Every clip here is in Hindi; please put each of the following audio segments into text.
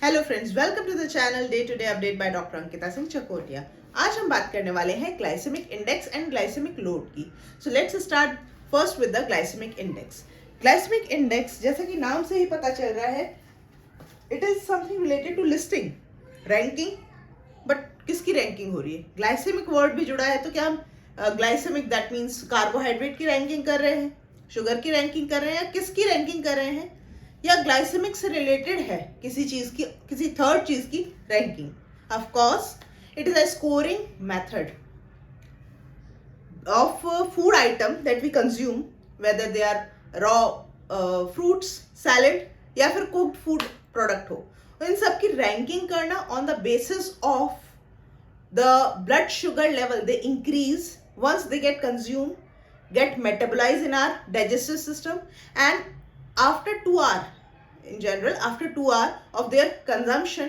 Hello friends, welcome to the channel day to day update by doctor Ankita Singh Chakotiya. आज हम बात करने वाले हैं glycaemic index and glycaemic load की। So let's start first with the glycaemic index. Glycaemic index, जैसा कि नाम से ही पता चल रहा है, it is something related to listing, ranking. But किसकी रैंकिंग हो रही है? ग्लाइसेमिक वर्ड भी जुड़ा है, तो क्या हम ग्लाइसेमिक दैट मीन्स कार्बोहाइड्रेट की रैंकिंग कर रहे हैं, शुगर की रैंकिंग कर रहे हैं, या किसकी रैंकिंग कर रहे हैं, या ग्लाइसेमिक से रिलेटेड है किसी चीज की, किसी थर्ड चीज की ranking? Of course it is a scoring method of food item that we consume, whether they are raw fruits, salad या फिर cooked food product हो, इन सब की रैंकिंग करना on the basis of the blood sugar level they increase once they get consumed, get metabolized in our digestive system, and after 2 hour, in general after 2 hour of their consumption,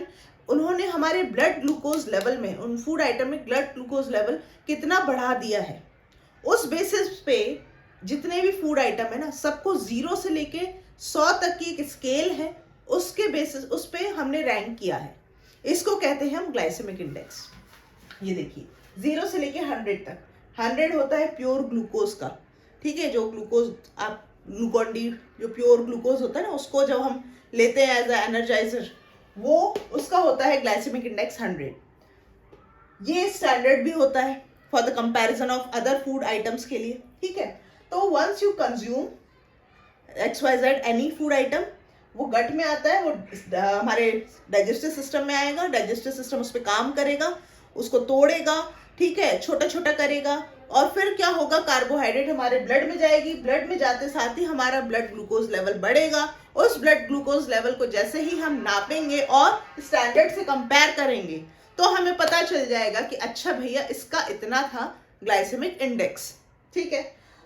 उन्होंने हमारे ब्लड ग्लूकोज लेवल में, उन फूड आइटम में ब्लड ग्लूकोज लेवल कितना बढ़ा दिया है। उस बेसिस पे जितने भी फूड आइटम है ना, सबको 0 से लेके 100 तक की एक स्केल है, उसके बेसिस उस पे हमने रैंक किया है। इसको कहते हैं हम ग्लाइसेमिक इंडेक्स। ये देखिए, 0 से लेके 100 तक। 100 होता है प्योर ग्लूकोज का, ठीक है, जो ग्लूकोज आप ग्लूकॉन डी, जो प्योर ग्लूकोज होता है ना, उसको जब हम लेते हैं एज अ एनर्जाइजर, वो उसका होता है ग्लाइसेमिक इंडेक्स 100। ये स्टैंडर्ड भी होता है for the comparison of other food items के लिए, ठीक है। तो once you consume XYZ any food item, वो गट में आता है, वो हमारे डाइजेस्टिव सिस्टम में आएगा, डाइजेस्टिव सिस्टम उस पर काम करेगा, उसको तोड़ेगा, ठीक है, छोटा छोटा करेगा, और फिर क्या होगा, कार्बोहाइड्रेट हमारे ब्लड में जाएगी। ब्लड में जाते साथ ही हमारा ब्लड ग्लूकोज लेवल बढ़ेगा। उस ब्लड ग्लूकोज लेवल को जैसे ही हम नापेंगे और स्टैंडर्ड से कंपेयर करेंगे, तो हमें पता चल जाएगा कि अच्छा भैया, इसका इतना था ग्लाइसेमिक इंडेक्स, ठीक है।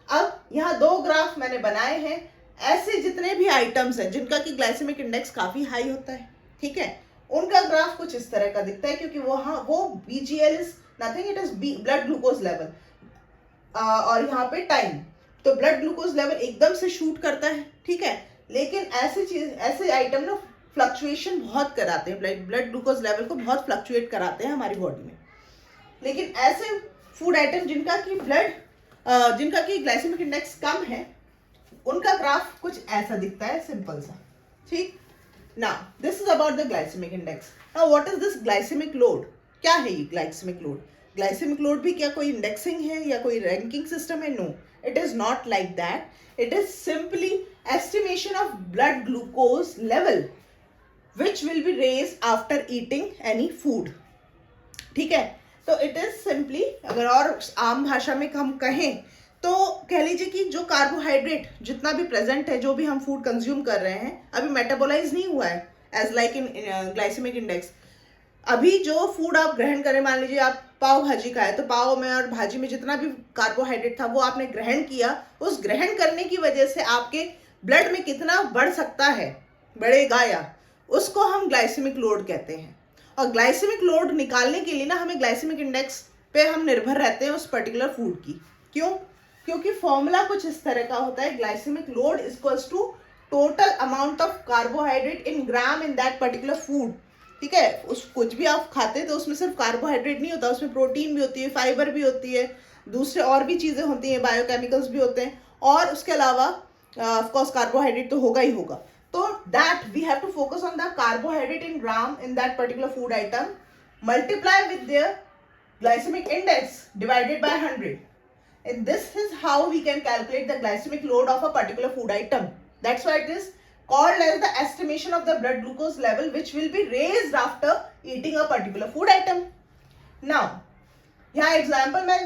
अब यहाँ 2 ग्राफ मैंने बनाए हैं, ऐसे जितने भी आइटम्स हैं जिनका कि ग्लाइसेमिक इंडेक्स काफी हाई होता है, ठीक है, उनका ग्राफ कुछ इस तरह का दिखता है, क्योंकि वो BGL is nothing, it is blood glucose level, और यहाँ पे टाइम। तो ब्लड ग्लूकोज लेवल एकदम से शूट करता है, ठीक है, लेकिन ऐसे आइटम ना फ्लक्चुएशन बहुत कराते हैं, ब्लड ग्लूकोज लेवल को बहुत फ्लक्चुएट कराते हैं हमारी बॉडी में। लेकिन ऐसे फूड आइटम जिनका की ग्लाइसेमिक इंडेक्स कम है, उनका ग्राफ कुछ ऐसा दिखता है, सिंपल सा, ठीक। Now this is about the glycaemic index. Now what is this glycemic load? क्या है ये ग्लाइसेमिक लोड? ग्लाइसेमिक लोड भी क्या कोई इंडेक्सिंग है या कोई रैंकिंग सिस्टम है? No, it is not like that. It is simply estimation of blood glucose level which will be raised after eating any food, ठीक है। तो इट इज सिंपली, अगर और आम भाषा में हम कहें तो कह लीजिए कि जो कार्बोहाइड्रेट जितना भी प्रेजेंट है, जो भी हम फूड कंज्यूम कर रहे हैं, अभी मेटाबोलाइज नहीं हुआ है as like in glycemic index. अभी जो फूड आप ग्रहण करें, मान लीजिए आप पाव भाजी खाए, तो पाव में और भाजी में जितना भी कार्बोहाइड्रेट था वो आपने ग्रहण किया। उस ग्रहण करने की वजह से आपके ब्लड में कितना बढ़ सकता है, बढ़ेगा, या उसको हम ग्लाइसेमिक लोड कहते हैं। और ग्लाइसेमिक लोड निकालने के लिए ना, हमें ग्लाइसेमिक इंडेक्स पे हम निर्भर रहते हैं उस पर्टिकुलर फूड की। क्यों? क्योंकि फॉर्मूला कुछ इस तरह का होता है, glycemic load equals to total amount of carbohydrate in gram in that particular food, ठीक है। उस कुछ भी आप खाते हैं तो उसमें सिर्फ कार्बोहाइड्रेट नहीं होता, उसमें प्रोटीन भी होती है, फाइबर भी होती है, दूसरे और भी चीज़ें होती हैं, बायोकेमिकल्स भी होते हैं, और उसके अलावा ऑफकोर्स कार्बोहाइड्रेट तो होगा ही होगा। So that we have to focus on the carbohydrate in gram in that particular food item, multiply with their glycemic index divided by 100. And this is how we can calculate the glycemic load of a particular food item. That's why it is called as the estimation of the blood glucose level which will be raised after eating a particular food item. Now, यहाँ एग्जाम्पल मैं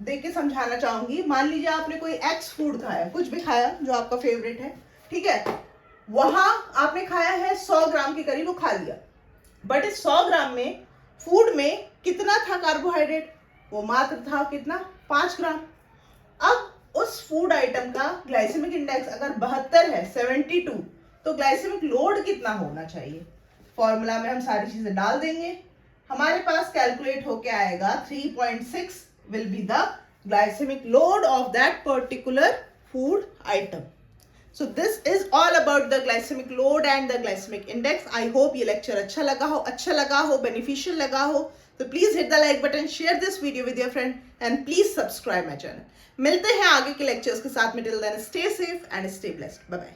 देख के समझाना चाहूंगी। मान लीजिए आपने कोई एक्स फूड खाया, कुछ भी खाया जो आपका फेवरेट है, ठीक है, वहां आपने खाया है 100 ग्राम के करीब, वो खा लिया। बट इस 100 ग्राम में फूड में कितना था कार्बोहाइड्रेट? वो मात्र था कितना? 5 ग्राम। अब उस फूड आइटम का ग्लाइसेमिक इंडेक्स अगर 72 है, 72, तो ग्लाइसेमिक लोड कितना होना चाहिए? फॉर्मूला में हम सारी चीजें डाल देंगे, हमारे पास कैलकुलेट होके आएगा 3.6 will be the glycemic load of that particular food item. So this is all about the glycemic load and the glycaemic index. I hope ये लेक्चर अच्छा लगा हो, बेनिफिशियल लगा हो. तो please hit the like button, share this video with your friend and please subscribe my channel. मिलते हैं आगे के लेक्चर्स के साथ में. Till then stay safe and stay blessed. Bye bye.